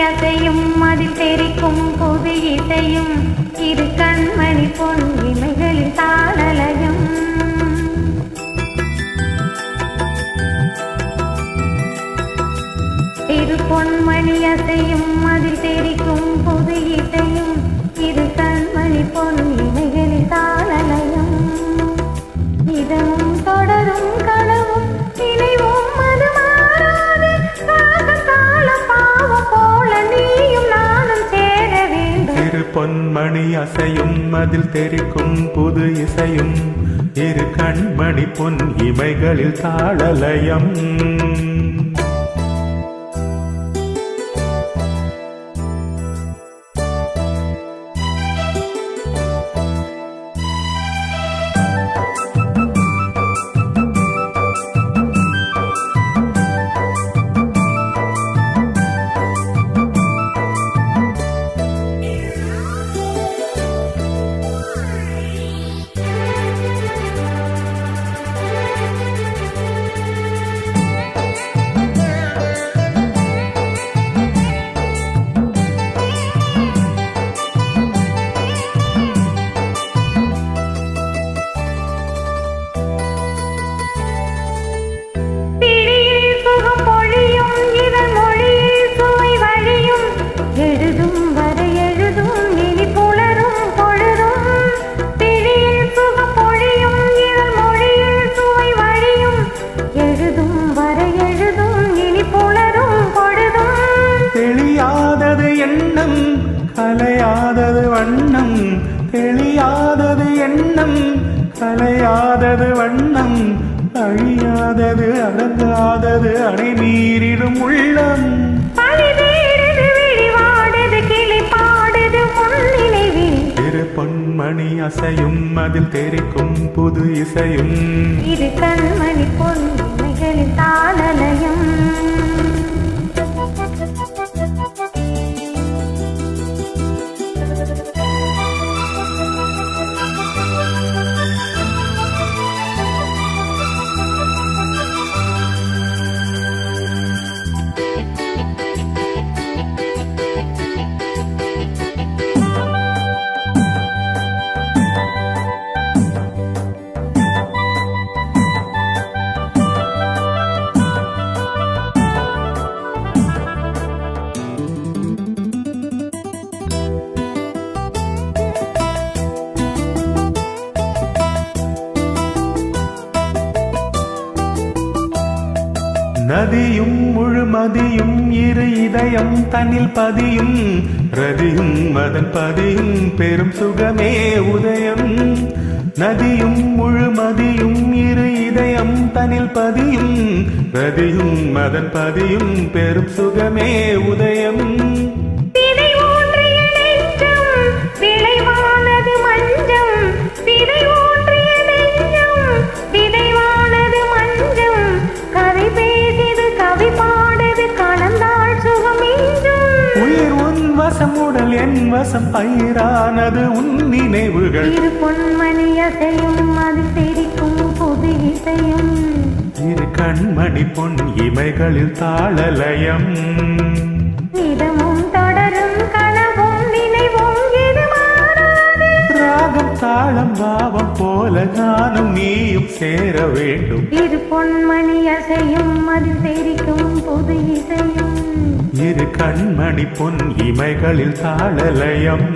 அசையும் அதில் தெரிக்கும் புது இசையும் இரு கண்மணி பொன் இமைகளில் தாளலயம். இரு பொன்மணி அசையும் அதில் தெரிக்கும் புது இசையும் இரு கண்மணி பொன் இமைகளில் தாளலயம். இதமும் தொடரும் கனவும் நினைவும் அது மாறாது. ராகம் தாளம் பாவம் போல நீயும் நானும் சேர வேண்டும். இரு பொன்மணி அசையும் அதில் தெரிக்கும் புது இசையும் இரு கண்மணி பொன் இமைகளில் தாளலயம். கலையாதது வண்ணம் தெளியாதது எண்ணம் கலையாதது வண்ணம் அழியாதது அடங்காதது அணை மீறிடும் உள்ளம். இரு பொன்மணி அசையும் அதில் தெரிக்கும் புது இசையும் இரு கண்மணி பொன் இமைகளில் தாளலயம். நதியும் முழுமதியும் இரு இதயம் தன்னில் பதியும் ரதியும் மதன் பதியும் பெரும் சுகமே உதயம். நதியும் முழுமதியும் இரு இதயம் தன்னில் பதியும் ரதியும் மதன் பதியும் பெரும் சுகமே உதயம். உடல் என் வசம் பயிரானது உன் நினைவுகள். இரு பொன்மணி அசையும் அதில் தெரிக்கும் புது இசையும் இரு கண்மணி பொன் இமைகளில் தாளலயம். இதமும் தொடரும் கனவும் நினைவும் இது மாறாது. ராகம் தாளம் பாவம் போல நானும் நீயும் சேர வேண்டும். இரு பொன்மணி அசையும் அதில் தெரிக்கும் புது இசையும் இரு கண்மணி பொன் இமைகளில் தாளலயம்.